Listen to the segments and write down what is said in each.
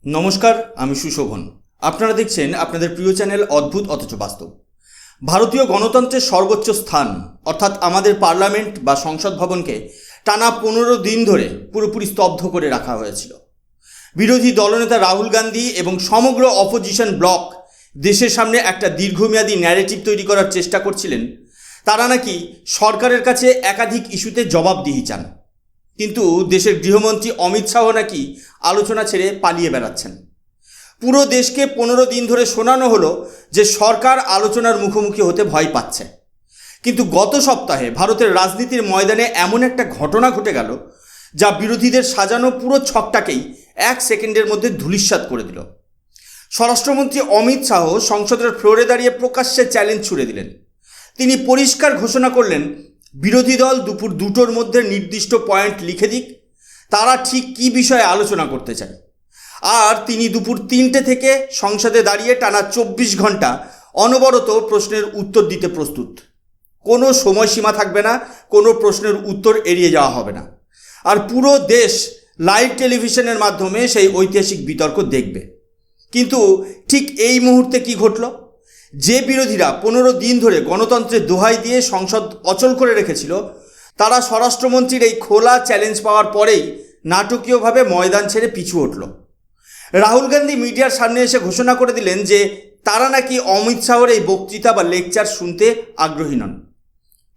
নমস্কার, আমি সুশোভন। আপনারা দেখছেন আপনাদের প্রিয় চ্যানেল অদ্ভুত অথচ বাস্তব। ভারতীয় গণতন্ত্রের সর্বোচ্চ স্থান অর্থাৎ আমাদের পার্লামেন্ট বা সংসদ ভবনকে টানা 15 দিন ধরে পুরোপুরি স্তব্ধ করে রাখা হয়েছিল। বিরোধী দলনেতা রাহুল গান্ধী এবং সমগ্র অপোজিশন ব্লক দেশের সামনে একটা দীর্ঘমেয়াদী ন্যারেটিভ তৈরি করার চেষ্টা করছিলেন। তারা নাকি সরকারের কাছে একাধিক ইস্যুতে জবাবদিহি চান, কিন্তু দেশের গৃহমন্ত্রী অমিত শাহ নাকি আলোচনা ছেড়ে পালিয়ে বেড়াচ্ছেন। পুরো দেশকে 15 দিন ধরে শোনানো হলো যে সরকার আলোচনার মুখোমুখি হতে ভয় পাচ্ছে, কিন্তু গত সপ্তাহে ভারতের রাজনীতির ময়দানে এমন একটা ঘটনা ঘটে গেল যা বিরোধীদের সাজানো পুরো ছকটাকেই 1 সেকেন্ডের মধ্যে ধূলিসাৎ করে দিল। স্বরাষ্ট্রমন্ত্রী অমিত শাহ সংসদের ফ্লোরে দাঁড়িয়ে প্রকাশ্যে চ্যালেঞ্জ ছুড়ে দিলেন। তিনি পরিষ্কার ঘোষণা করলেন, বিরোধী দল দুপুর 2টোর মধ্যে নির্দিষ্ট পয়েন্ট লিখে দিক, তারা ঠিক কী বিষয়ে আলোচনা করতে চায়। আর তিনি দুপুর 3টে থেকে সংসদে দাঁড়িয়ে টানা 24 ঘন্টা অনবরত প্রশ্নের উত্তর দিতে প্রস্তুত। কোনো সময়সীমা থাকবে না, কোনো প্রশ্নের উত্তর এড়িয়ে যাওয়া হবে না। আর পুরো দেশ লাইভ টেলিভিশনের মাধ্যমে সেই ঐতিহাসিক বিতর্ক দেখবে। কিন্তু ঠিক এই মুহূর্তে কি ঘটল? যে বিরোধীরা 15 দিন ধরে গণতন্ত্রের দোহাই দিয়ে সংসদ অচল করে রেখেছিল, তারা স্বরাষ্ট্রমন্ত্রীর এই খোলা চ্যালেঞ্জ পাওয়ার পরেই নাটকীয়ভাবে ময়দান ছেড়ে পিছু উঠল। রাহুল গান্ধী মিডিয়ার সামনে এসে ঘোষণা করে দিলেন যে তারা নাকি অমিত শাহর এই বক্তৃতা বা লেকচার শুনতে আগ্রহী নন।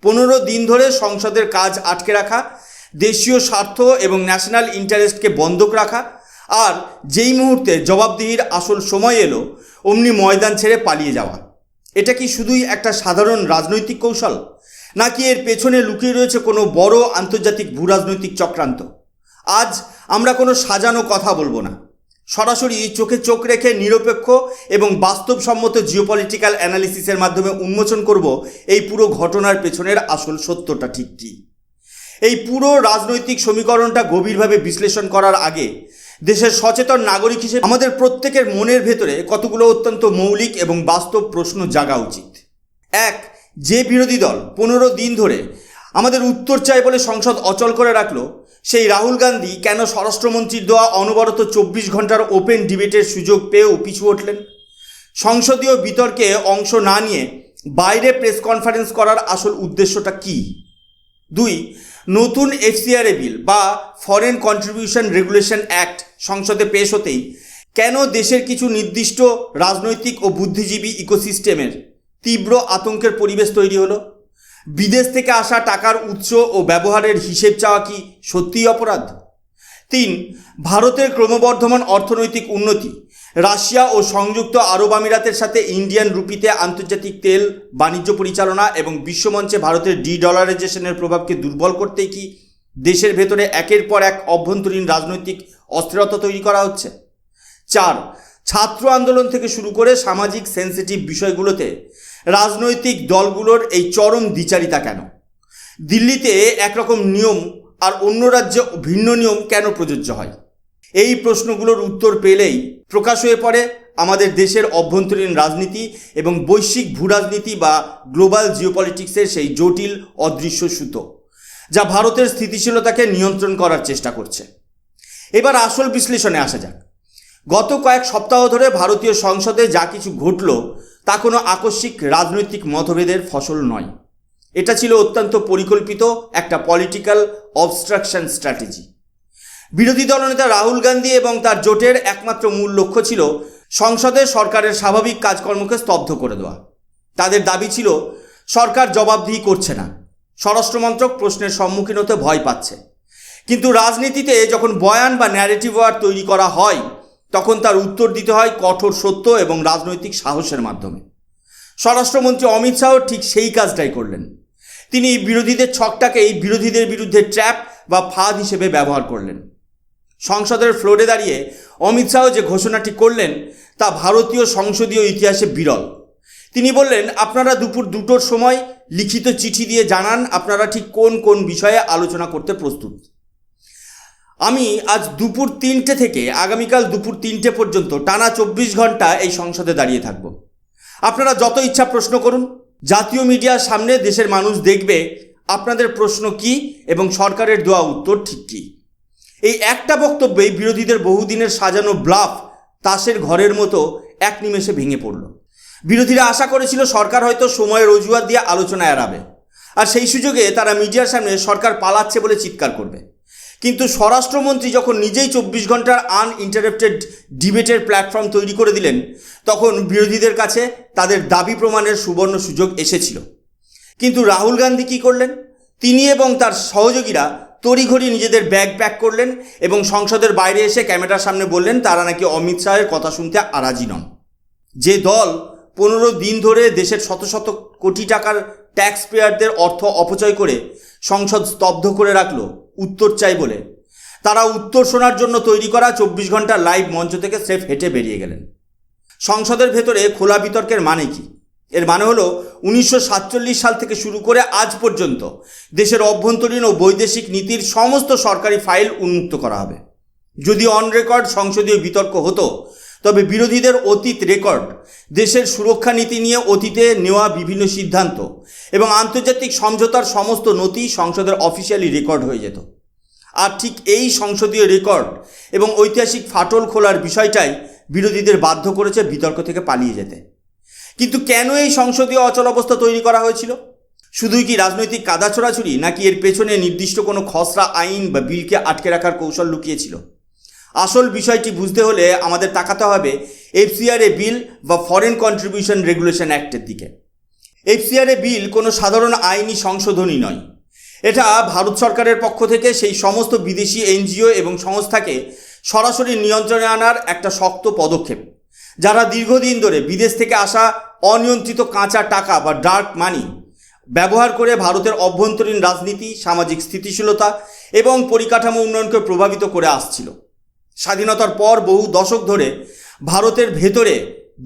15 দিন ধরে সংসদের কাজ আটকে রাখা, দেশীয় স্বার্থ এবং ন্যাশনাল ইন্টারেস্টকে বন্ধক রাখা, আর যেই মুহূর্তে জবাবদিহির আসল সময় এলো অমনি ময়দান ছেড়ে পালিয়ে যাওয়া, এটা কি শুধুই একটা সাধারণ রাজনৈতিক কৌশল, নাকি এর পেছনে লুকিয়ে রয়েছে কোনো বড় আন্তর্জাতিক ভূরাজনৈতিক চক্রান্ত? আজ আমরা কোনো সাজানো কথা বলবো না, সরাসরি চোখে চোখ রেখে নিরপেক্ষ এবং বাস্তবসম্মত জিওপলিটিক্যাল অ্যানালিসিসের মাধ্যমে উন্মোচন করব এই পুরো ঘটনার পেছনের আসল সত্যটা ঠিক কী। এই পুরো রাজনৈতিক সমীকরণটা গভীরভাবে বিশ্লেষণ করার আগে দেশের সচেতন নাগরিক হিসেবে আমাদের প্রত্যেকের মনের ভেতরে কতগুলো অত্যন্ত মৌলিক এবং বাস্তব প্রশ্ন জাগা উচিত। 1. যে বিরোধী দল 15 দিন ধরে আমাদের উত্তর চাই বলে সংসদ অচল করে রাখলো, সেই রাহুল গান্ধী কেন স্বরাষ্ট্রমন্ত্রীর দেওয়া অনবরত 24 ঘন্টার ওপেন ডিবেটের সুযোগ পেয়েও পিছু উঠলেন? সংসদীয় বিতর্কে অংশ না নিয়ে বাইরে প্রেস কনফারেন্স করার আসল উদ্দেশ্যটা কী? 2. নতুন এফসিআরএ বিল বা ফরেন কন্ট্রিবিউশন রেগুলেশন অ্যাক্ট সংসদে পেশ হতেই কেন দেশের কিছু নির্দিষ্ট রাজনৈতিক ও বুদ্ধিজীবী ইকোসিস্টেমের তীব্র আতঙ্কের পরিবেশ তৈরি হলো? বিদেশ থেকে আসা টাকার উৎস ও ব্যবহারের হিসেব চাওয়া কি সত্যিই অপরাধ? 3. ভারতের ক্রমবর্ধমান অর্থনৈতিক উন্নতি, রাশিয়া ও সংযুক্ত আরব আমিরাতের সাথে ইন্ডিয়ান রুপিতে আন্তর্জাতিক তেল বাণিজ্য পরিচালনা এবং বিশ্বমঞ্চে ভারতের ডলারাইজেশনের প্রভাবকে দুর্বল করতেই কি দেশের ভেতরে একের পর এক অভ্যন্তরীণ রাজনৈতিক অস্থিরতা তৈরি করা হচ্ছে? 4. ছাত্র আন্দোলন থেকে শুরু করে সামাজিক সেন্সিটিভ বিষয়গুলোতে রাজনৈতিক দলগুলোর এই চরম দ্বিচারিতা কেন? দিল্লিতে একরকম নিয়ম আর অন্য রাজ্যে ভিন্ন নিয়ম কেন প্রযোজ্য হয়? এই প্রশ্নগুলোর উত্তর পেলেই প্রকাশ হয়ে পড়ে আমাদের দেশের অভ্যন্তরীণ রাজনীতি এবং বৈশ্বিক ভূরাজনীতি বা গ্লোবাল জিওপলিটিক্সের সেই জটিল অদৃশ্য সুতো, যা ভারতের স্থিতিশীলতাকে নিয়ন্ত্রণ করার চেষ্টা করছে। এবার আসল বিশ্লেষণে আসা যাক। গত কয়েক সপ্তাহ ধরে ভারতীয় সংসদে যা কিছু ঘটল তা কোনো আকস্মিক রাজনৈতিক মতভেদের ফসল নয়। এটা ছিল অত্যন্ত পরিকল্পিত একটা পলিটিক্যাল অবস্ট্রাকশন স্ট্র্যাটেজি। বিরোধী দলনেতা রাহুল গান্ধী এবং তার জোটের একমাত্র মূল লক্ষ্য ছিল সংসদে সরকারের স্বাভাবিক কাজকর্মকে স্তব্ধ করে দেওয়া। তাদের দাবি ছিল সরকার জবাবদিহি করছে না, স্বরাষ্ট্রমন্ত্রক প্রশ্নের সম্মুখীন হতে ভয় পাচ্ছে। কিন্তু রাজনীতিতে যখন বয়ান বা ন্যারেটিভ ওয়ার তৈরি করা হয় তখন তার উত্তর দিতে হয় কঠোর সত্য এবং রাজনৈতিক সাহসের মাধ্যমে। স্বরাষ্ট্রমন্ত্রী অমিত শাহ ঠিক সেই কাজটাই করলেন। তিনি বিরোধীদের ছকটাকেই বিরোধীদের বিরুদ্ধে ট্র্যাপ বা ফাঁদ হিসেবে ব্যবহার করলেন। সংসদের ফ্লোরে দাঁড়িয়ে অমিত শাহ যে ঘোষণাটি করলেন তা ভারতীয় সংসদীয় ইতিহাসে বিরল। তিনি বললেন, আপনারা দুপুর 2টোর সময় লিখিত চিঠি দিয়ে জানান আপনারা ঠিক কোন কোন বিষয়ে আলোচনা করতে প্রস্তুত। আমি আজ দুপুর 3টে থেকে আগামীকাল দুপুর 3টে পর্যন্ত টানা 24 ঘন্টা এই সংসদে দাঁড়িয়ে থাকব। আপনারা যত ইচ্ছা প্রশ্ন করুন, জাতীয় মিডিয়ার সামনে দেশের মানুষ দেখবে আপনাদের প্রশ্ন কি এবং সরকারের দেওয়া উত্তর ঠিক কী। এই একটা বক্তব্যেই বিরোধীদের বহুদিনের সাজানো ব্লাফ তাসের ঘরের মতো এক নিমেষে ভেঙে পড়ল। বিরোধীরা আশা করেছিল সরকার হয়তো সময়ের অজুহাত দিয়ে আলোচনা এড়াবে, আর সেই সুযোগে তারা মিডিয়ার সামনে সরকার পালাচ্ছে বলে চিৎকার করবে। কিন্তু স্বরাষ্ট্রমন্ত্রী যখন নিজেই 24 ঘন্টার আনইন্টারাপ্টেড ডিবেটের প্ল্যাটফর্ম তৈরি করে দিলেন, তখন বিরোধীদের কাছে তাদের দাবি প্রমাণের সুবর্ণ সুযোগ এসেছিল। কিন্তু রাহুল গান্ধী কী করলেন? তিনি এবং তার সহযোগীরা তড়িঘড়ি নিজেদের ব্যাগ প্যাক করলেন এবং সংসদের বাইরে এসে ক্যামেরার সামনে বললেন তারা নাকি অমিত শাহের কথা শুনতে আরাজি নন। যে দল 15 দিন ধরে দেশের শত শত কোটি টাকার ট্যাক্স পেয়ারদের অর্থ অপচয় করে সংসদ স্তব্ধ করে রাখল উত্তর চাই বলে, তারা উত্তর শোনার জন্য তৈরি করা 24 ঘন্টা লাইভ মঞ্চ থেকে স্রেফ হেঁটে বেরিয়ে গেলেন। সংসদের ভেতরে খোলা বিতর্কের মানে কি? এর মানে হলো 1947 সাল থেকে শুরু করে আজ পর্যন্ত দেশের অভ্যন্তরীণ ও বৈদেশিক নীতির সমস্ত সরকারি ফাইল উন্মুক্ত করা হবে। যদি অন রেকর্ড সংসদীয় বিতর্ক হতো, তবে বিরোধীদের অতীত রেকর্ড, দেশের সুরক্ষা নীতি নিয়ে অতীতে নেওয়া বিভিন্ন সিদ্ধান্ত এবং আন্তর্জাতিক সমঝোতার সমস্ত নথি সংসদের অফিসিয়ালি রেকর্ড হয়ে যেত। আর ঠিক এই সংসদীয় রেকর্ড এবং ঐতিহাসিক ফাটল খোলার বিষয়টাই বিরোধীদের বাধ্য করেছে বিতর্ক থেকে পালিয়ে যেতে। কিন্তু কেন এই সংসদীয় অচলাবস্থা তৈরি করা হয়েছিল? শুধুই কি রাজনৈতিক কাদা ছোড়াছুড়ি, নাকি এর পেছনে নির্দিষ্ট কোনো খসড়া আইন বা বিলকে আটকে রাখার কৌশল লুকিয়েছিল? আসল বিষয়টি বুঝতে হলে আমাদের তাকাতে হবে এফসিআরএ বিল বা ফরেন কন্ট্রিবিউশন রেগুলেশন অ্যাক্টের দিকে। এফসিআরএ বিল কোনো সাধারণ আইনি সংশোধনী নয়। এটা ভারত সরকারের পক্ষ থেকে সেই সমস্ত বিদেশি এনজিও এবং সংস্থাকে সরাসরি নিয়ন্ত্রণে আনার একটা শক্ত পদক্ষেপ, যারা দীর্ঘদিন ধরে বিদেশ থেকে আসা অনিয়ন্ত্রিত কাঁচা টাকা বা ডার্ক মানি ব্যবহার করে ভারতের অভ্যন্তরীণ রাজনীতি, সামাজিক স্থিতিশীলতা এবং পরিকাঠামো উন্নয়নকে প্রভাবিত করে আসছিল। স্বাধীনতার পর বহু দশক ধরে ভারতের ভেতরে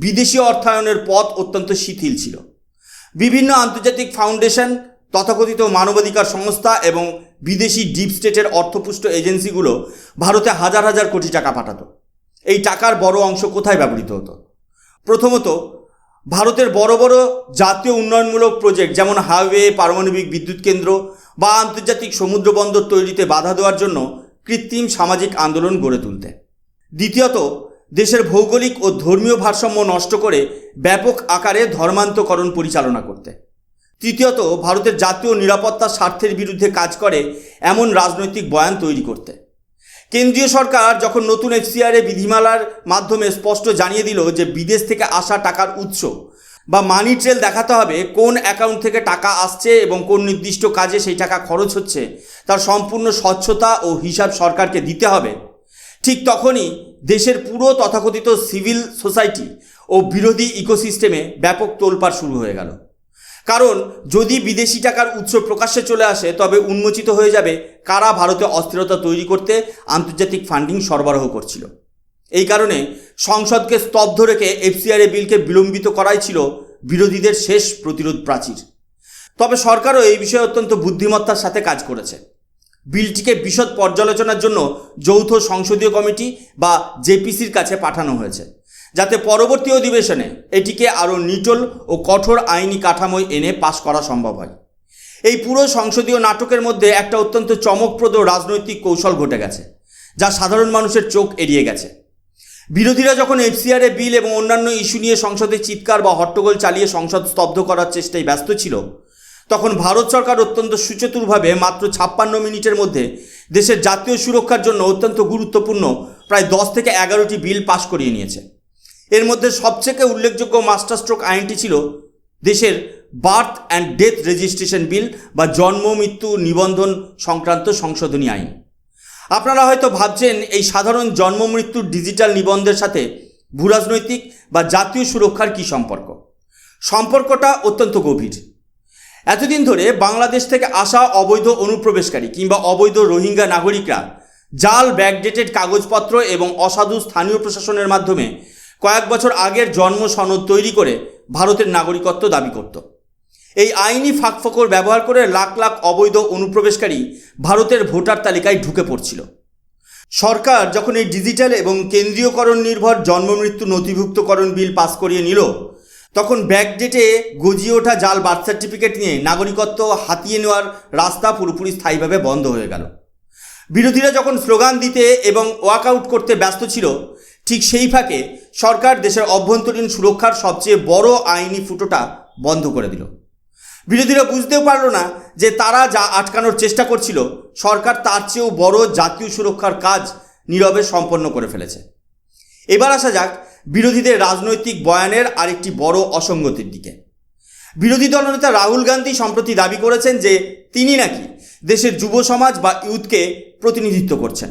বিদেশি অর্থায়নের পথ অত্যন্ত শিথিল ছিল। বিভিন্ন আন্তর্জাতিক ফাউন্ডেশন, তথাকথিত মানবাধিকার সংস্থা এবং বিদেশি ডিপ স্টেটের অর্থপুষ্ট এজেন্সিগুলো ভারতে হাজার হাজার কোটি টাকা পাঠাতো। এই টাকার বড় অংশ কোথায় ব্যবহৃত হতো? প্রথমত, ভারতের বড় বড় জাতীয় উন্নয়নমূলক প্রজেক্ট যেমন হাইওয়ে, পারমাণবিক বিদ্যুৎ কেন্দ্র বা আন্তর্জাতিক সমুদ্র বন্দর তৈরিতে বাধা দেওয়ার জন্য কৃত্রিম সামাজিক আন্দোলন গড়ে তুলতে। দ্বিতীয়ত, দেশের ভৌগোলিক ও ধর্মীয় ভারসাম্য নষ্ট করে ব্যাপক আকারে ধর্মান্তকরণ পরিচালনা করতে। তৃতীয়ত, ভারতের জাতীয় নিরাপত্তার স্বার্থের বিরুদ্ধে কাজ করে এমন রাজনৈতিক বয়ান তৈরি করতে। কেন্দ্রীয় সরকার যখন নতুন এফসিআরএ বিধিমালার মাধ্যমে স্পষ্ট জানিয়ে দিল যে বিদেশ থেকে আসা টাকার উৎস বা মানি ট্রেল দেখাতে হবে, কোন অ্যাকাউন্ট থেকে টাকা আসছে এবং কোন নির্দিষ্ট কাজে সেই টাকা খরচ হচ্ছে, তার সম্পূর্ণ স্বচ্ছতা ও হিসাব সরকারকে দিতে হবে, ঠিক তখনই দেশের পুরো তথাকথিত সিভিল সোসাইটি ও বিরোধী ইকোসিস্টেমে ব্যাপক তোলপাড় শুরু হয়ে গেল। কারণ যদি বিদেশি টাকার উৎস প্রকাশ্যে চলে আসে, তবে উন্মোচিত হয়ে যাবে কারা ভারতে অস্থিরতা তৈরি করতে আন্তর্জাতিক ফান্ডিং সরবরাহ করছিল। এই কারণে সংসদকে স্তব্ধ রেখে এফসিআরএ বিলকে বিলম্বিত করাই ছিল বিরোধীদের শেষ প্রতিরোধ প্রাচীর। তবে সরকারও এই বিষয়ে অত্যন্ত বুদ্ধিমত্তার সাথে কাজ করেছে। বিলটিকে বিশদ পর্যালোচনার জন্য যৌথ সংসদীয় কমিটি বা জেপিসির কাছে পাঠানো হয়েছে, যাতে পরবর্তী অধিবেশনে এটিকে আরও নিটোল ও কঠোর আইনি কাঠামোয় এনে পাশ করা সম্ভব হয়। এই পুরো সংসদীয় নাটকের মধ্যে একটা অত্যন্ত চমকপ্রদ রাজনৈতিক কৌশল ঘটে গেছে, যা সাধারণ মানুষের চোখ এড়িয়ে গেছে। বিরোধীরা যখন এফসিআরএ বিল এবং অন্যান্য ইস্যু নিয়ে সংসদে চিৎকার বা হট্টগোল চালিয়ে সংসদ স্তব্ধ করার চেষ্টায় ব্যস্ত ছিল, তখন ভারত সরকার অত্যন্ত সুচতুরভাবে মাত্র 56 মিনিটের মধ্যে দেশের জাতীয় সুরক্ষার জন্য অত্যন্ত গুরুত্বপূর্ণ প্রায় 10 থেকে 11টি বিল পাশ করিয়ে নিয়েছে। এর মধ্যে সবচেয়ে উল্লেখযোগ্য মাস্টারস্ট্রোক আইনটি ছিল দেশের বার্থ অ্যান্ড ডেথ রেজিস্ট্রেশন বিল বা জন্ম মৃত্যু নিবন্ধন সংক্রান্ত সংশোধনী আইন। আপনারা হয়তো ভাবছেন এই সাধারণ জন্ম মৃত্যুর ডিজিটাল নিবন্ধের সাথে ভূরাজনৈতিক বা জাতীয় সুরক্ষার কী সম্পর্ক? সম্পর্কটা অত্যন্ত গভীর। এতদিন ধরে বাংলাদেশ থেকে আসা অবৈধ অনুপ্রবেশকারী কিংবা অবৈধ রোহিঙ্গা নাগরিকরা জাল ব্যাকডেটেড কাগজপত্র এবং অসাধু স্থানীয় প্রশাসনের মাধ্যমে কয়েক বছর আগের জন্ম সনদ তৈরি করে ভারতের নাগরিকত্ব দাবি করত। এই আইনি ফাঁকফোকর ব্যবহার করে লাখ লাখ অবৈধ অনুপ্রবেশকারী ভারতের ভোটার তালিকায় ঢুকে পড়ছিল। সরকার যখন এই ডিজিটাল এবং কেন্দ্রীয়করণ নির্ভর জন্ম মৃত্যু নথিভুক্তকরণ বিল পাস করিয়ে নিল, তখন ব্যাকডেটে গজিয়ে ওঠা জাল বার্থ সার্টিফিকেট নিয়ে নাগরিকত্ব হাতিয়ে নেওয়ার রাস্তা পুরোপুরি স্থায়ীভাবে বন্ধ হয়ে গেল। বিরোধীরা যখন স্লোগান দিতে এবং ওয়াকআউট করতে ব্যস্ত ছিল, ঠিক সেই ফাঁকে সরকার দেশের অভ্যন্তরীণ সুরক্ষার সবচেয়ে বড় আইনি ফুটোটা বন্ধ করে দিল। বিরোধীরা বুঝতেও পারল না যে তারা যা আটকানোর চেষ্টা করছিল সরকার তার চেয়েও বড় জাতীয় সুরক্ষার কাজ নীরবে সম্পন্ন করে ফেলেছে। এবার আসা যাক বিরোধীদের রাজনৈতিক বয়ানের আরেকটি বড় অসঙ্গতির দিকে। বিরোধী দলনেতা রাহুল গান্ধী সম্প্রতি দাবি করেছেন যে তিনি নাকি দেশের যুব সমাজ বা ইউথকে প্রতিনিধিত্ব করছেন,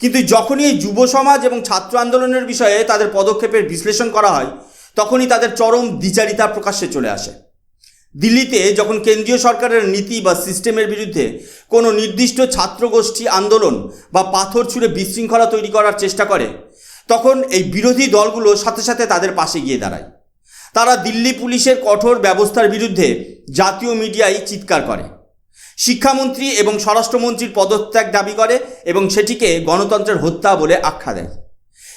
কিন্তু যখনই এই যুব সমাজ এবং ছাত্র আন্দোলনের বিষয়ে তাদের পদক্ষেপের বিশ্লেষণ করা হয় তখনই তাদের চরম দ্বিচারিতা প্রকাশ্যে চলে আসে। দিল্লিতে যখন কেন্দ্রীয় সরকারের নীতি বা সিস্টেমের বিরুদ্ধে কোনো নির্দিষ্ট ছাত্রগোষ্ঠী আন্দোলন বা পাথর ছুঁড়ে বিশৃঙ্খলা তৈরি করার চেষ্টা করে, তখন এই বিরোধী দলগুলো সাথে সাথে তাদের পাশে গিয়ে দাঁড়ায়। তারা দিল্লি পুলিশের কঠোর ব্যবস্থার বিরুদ্ধে জাতীয় মিডিয়ায় চিৎকার করে, শিক্ষামন্ত্রী এবং স্বরাষ্ট্রমন্ত্রীর পদত্যাগ দাবি করে এবং সেটিকে গণতন্ত্রের হত্যা বলে আখ্যা দেয়।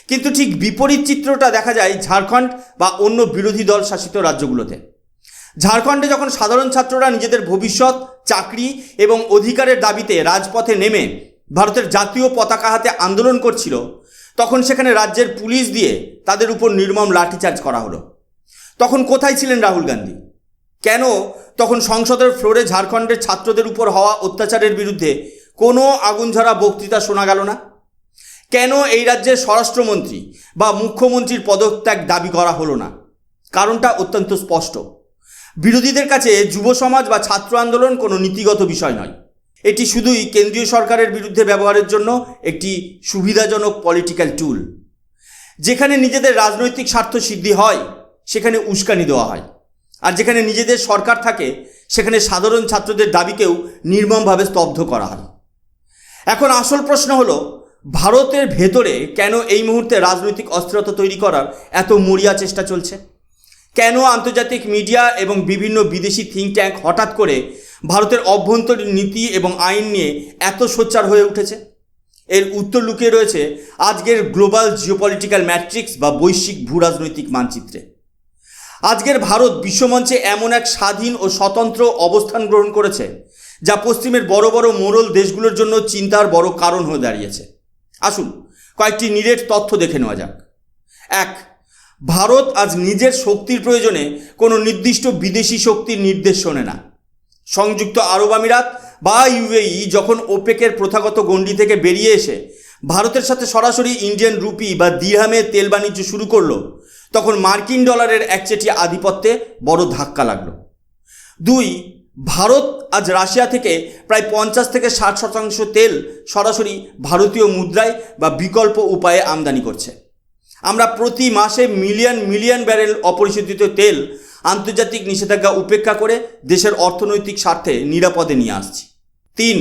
কিন্তু ঠিক বিপরীত চিত্রটা দেখা যায় ঝাড়খণ্ড বা অন্য বিরোধী দল শাসিত রাজ্যগুলোতে। ঝাড়খণ্ডে যখন সাধারণ ছাত্ররা নিজেদের ভবিষ্যৎ, চাকরি এবং অধিকারের দাবিতে রাজপথে নেমে ভারতের জাতীয় পতাকা হাতে আন্দোলন করছিল, তখন সেখানে রাজ্যের পুলিশ দিয়ে তাদের উপর নির্মম লাঠিচার্জ করা হলো। তখন কোথায় ছিলেন রাহুল গান্ধী? কেন তখন সংসদের ফ্লোরে ঝাড়খণ্ডের ছাত্রদের উপর হওয়া অত্যাচারের বিরুদ্ধে কোনো আগুনঝরা বক্তৃতা শোনা গেল না? কেন এই রাজ্যের স্বরাষ্ট্রমন্ত্রী বা মুখ্যমন্ত্রীর পদত্যাগ দাবি করা হলো না? কারণটা অত্যন্ত স্পষ্ট। বিরোধীদের কাছে যুব সমাজ বা ছাত্র আন্দোলন কোনো নীতিগত বিষয় নয়, এটি শুধুই কেন্দ্রীয় সরকারের বিরুদ্ধে ব্যবহারের জন্য একটি সুবিধাজনক পলিটিক্যাল টুল। যেখানে নিজেদের রাজনৈতিক স্বার্থ সিদ্ধি হয় সেখানে উস্কানি দেওয়া হয়, আর যেখানে নিজেদের সরকার থাকে সেখানে সাধারণ ছাত্রদের দাবিকেও নির্মমভাবে স্তব্ধ করা হয়। এখন আসল প্রশ্ন হলো, ভারতের ভেতরে কেন এই মুহূর্তে রাজনৈতিক অস্থিরতা তৈরি করার এত মরিয়া চেষ্টা চলছে? কেন আন্তর্জাতিক মিডিয়া এবং বিভিন্ন বিদেশি থিঙ্ক ট্যাঙ্ক হঠাৎ করে ভারতের অভ্যন্তরীণ নীতি এবং আইন নিয়ে এত সোচ্চার হয়ে উঠেছে? এর উত্তর লুকিয়ে রয়েছে আজকের গ্লোবাল জিওপলিটিক্যাল ম্যাট্রিক্স বা বৈশ্বিক ভূরাজনৈতিক মানচিত্রে। আজকের ভারত বিশ্বমঞ্চে এমন এক স্বাধীন ও স্বতন্ত্র অবস্থান গ্রহণ করেছে যা পশ্চিমের বড় বড় মোড়ল দেশগুলোর জন্য চিন্তার বড় কারণ হয়ে দাঁড়িয়েছে। আসুন কয়েকটি নিরেট তথ্য দেখে নেওয়া যাক। 1. ভারত আজ নিজের শক্তির প্রয়োজনে কোনো নির্দিষ্ট বিদেশি শক্তির নির্দেশ শোনে না। সংযুক্ত আরব আমিরাত বা ইউএই যখন ওপেকের প্রথাগত গণ্ডি থেকে বেরিয়ে এসে ভারতের সাথে সরাসরি ইন্ডিয়ান রুপি বা দিরহামে তেল বাণিজ্য শুরু করলো, তখন মার্কিন ডলারের একচেটিয়া আধিপত্যে বড় ধাক্কা লাগলো। 2. ভারত আজ রাশিয়া থেকে প্রায় 50 থেকে 60% তেল সরাসরি ভারতীয় মুদ্রায় বা বিকল্প উপায়ে আমদানি করছে। আমরা প্রতি মাসে মিলিয়ন মিলিয়ন ব্যারেল অপরিশোধিত তেল আন্তর্জাতিক নিষেধাজ্ঞা উপেক্ষা করে দেশের অর্থনৈতিক স্বার্থে নিরাপদে নিয়ে আসছি। 3.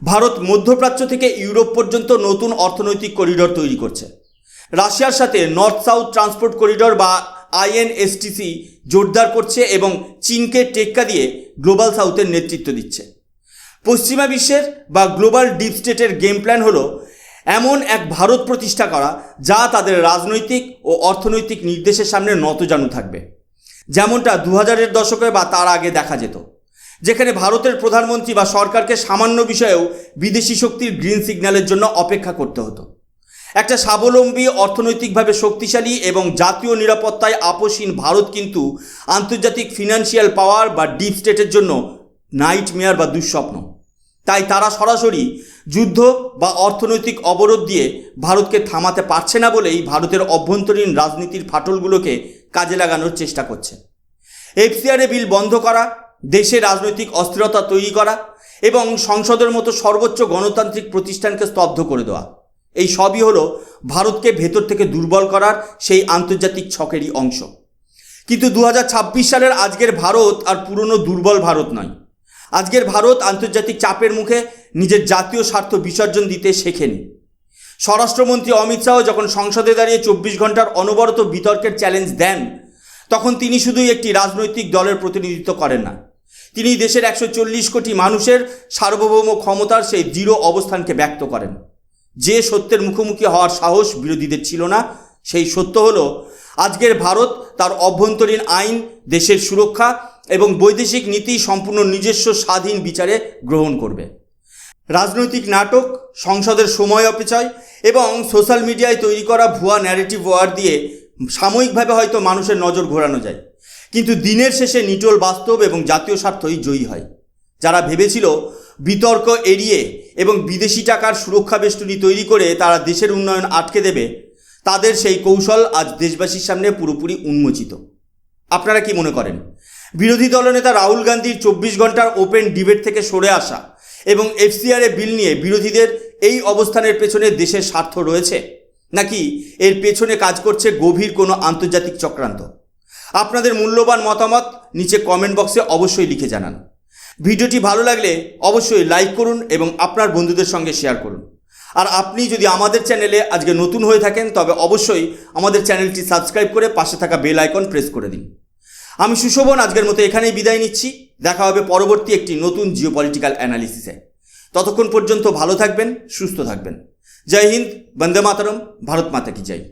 ভারত মধ্যপ্রাচ্য থেকে ইউরোপ পর্যন্ত নতুন অর্থনৈতিক করিডোর তৈরি করছে। রাশিয়ার সাথে নর্থ সাউথ ট্রান্সপোর্ট করিডোর বা INSTC জোরদার করছে এবং চীনকে টেক্কা দিয়ে গ্লোবাল সাউথের নেতৃত্ব দিচ্ছে। পশ্চিমা বিশ্বের বা গ্লোবাল ডিপ স্টেটের গেম প্ল্যান হলো এমন এক ভারত প্রতিষ্ঠা করা যা তাদের রাজনৈতিক ও অর্থনৈতিক নির্দেশের সামনে নতজানু থাকবে, যেমনটা 2000-এর দশকে বা তার আগে দেখা যেত, যেখানে ভারতের প্রধানমন্ত্রী বা সরকারকে সামান্য বিষয়েও বিদেশি শক্তির গ্রিন সিগন্যালের জন্য অপেক্ষা করতে হতো। একটা স্বাবলম্বী, অর্থনৈতিকভাবে শক্তিশালী এবং জাতীয় নিরাপত্তায় আপোষহীন ভারত কিন্তু আন্তর্জাতিক ফিনান্সিয়াল পাওয়ার বা ডিপ স্টেটের জন্য নাইটমেয়ার বা দুঃস্বপ্ন। তাই তারা সরাসরি যুদ্ধ বা অর্থনৈতিক অবরোধ দিয়ে ভারতকে থামাতে পারছে না বলেই ভারতের অভ্যন্তরীণ রাজনীতির ফাটলগুলোকে কাজে লাগানোর চেষ্টা করছে। FCRA বিল বন্ধ করা, দেশে রাজনৈতিক অস্থিরতা তৈরি করা এবং সংসদের মতো সর্বোচ্চ গণতান্ত্রিক প্রতিষ্ঠানকে স্তব্ধ করে দেওয়া, এই সবই হলো ভারতকে ভেতর থেকে দুর্বল করার সেই আন্তর্জাতিক ছকেরই অংশ। কিন্তু 2026 সালের আজকের ভারত আর পুরনো দুর্বল ভারত নয়। আজকের ভারত আন্তর্জাতিক চাপের মুখে নিজের জাতীয় স্বার্থ বিসর্জন দিতে শেখেনি। স্বরাষ্ট্রমন্ত্রী অমিত শাহ যখন সংসদে দাঁড়িয়ে 24 ঘন্টার অনবরত বিতর্কের চ্যালেঞ্জ দেন, তখন তিনি শুধুই একটি রাজনৈতিক দলের প্রতিনিধিত্ব করেন না, তিনি দেশের 140 কোটি মানুষের সার্বভৌম ক্ষমতার সেই দৃঢ় অবস্থানকে ব্যক্ত করেন। যে সত্যের মুখোমুখি হওয়ার সাহস বিরোধীদের ছিল না, সেই সত্য হলো আজকের ভারত তার অভ্যন্তরীণ আইন, দেশের সুরক্ষা এবং বৈদেশিক নীতি সম্পূর্ণ নিজস্ব স্বাধীন বিচারে গ্রহণ করবে। রাজনৈতিক নাটক, সংসদের সময় অপচয় এবং সোশ্যাল মিডিয়ায় তৈরি করা ভুয়া ন্যারেটিভ ওয়ার দিয়ে সাময়িকভাবে হয়তো মানুষের নজর ঘোরানো যায়, কিন্তু দিনের শেষে নিটোল বাস্তব এবং জাতীয় স্বার্থই জয়ী হয়। যারা ভেবেছিল বিতর্ক এড়িয়ে এবং বিদেশি টাকার সুরক্ষা বেষ্টনী তৈরি করে তারা দেশের উন্নয়ন আটকে দেবে, তাদের সেই কৌশল আজ দেশবাসীর সামনে পুরোপুরি উন্মোচিত। আপনারা কি মনে করেন, বিরোধী দলনেতা রাহুল গান্ধীর 24 ঘন্টার ওপেন ডিবেট থেকে সরে আসা এবং এফসিআরএ বিল নিয়ে বিরোধীদের এই অবস্থানের পেছনে দেশের স্বার্থ রয়েছে, নাকি এর পেছনে কাজ করছে গভীর কোনো আন্তর্জাতিক চক্রান্ত? আপনাদের মূল্যবান মতামত নিচে কমেন্ট বক্সে অবশ্যই লিখে জানান। ভিডিওটি ভালো লাগলে অবশ্যই লাইক করুন এবং আপনার বন্ধুদের সঙ্গে শেয়ার করুন। আর আপনি যদি আমাদের চ্যানেলে আজকে নতুন হয়ে থাকেন তবে অবশ্যই আমাদের চ্যানেলটি সাবস্ক্রাইব করে পাশে থাকা বেল আইকন প্রেস করে দিন। আমি সুশোভন আজকের মতো এখানেই বিদায় নিচ্ছি। দেখা হবে পরবর্তী একটি নতুন জিওপলিটিক্যাল অ্যানালিসিসে। ততক্ষণ পর্যন্ত ভালো থাকবেন, সুস্থ থাকবেন। জয় হিন্দ, বন্দে মাতরম, ভারত মাতা কি জয়।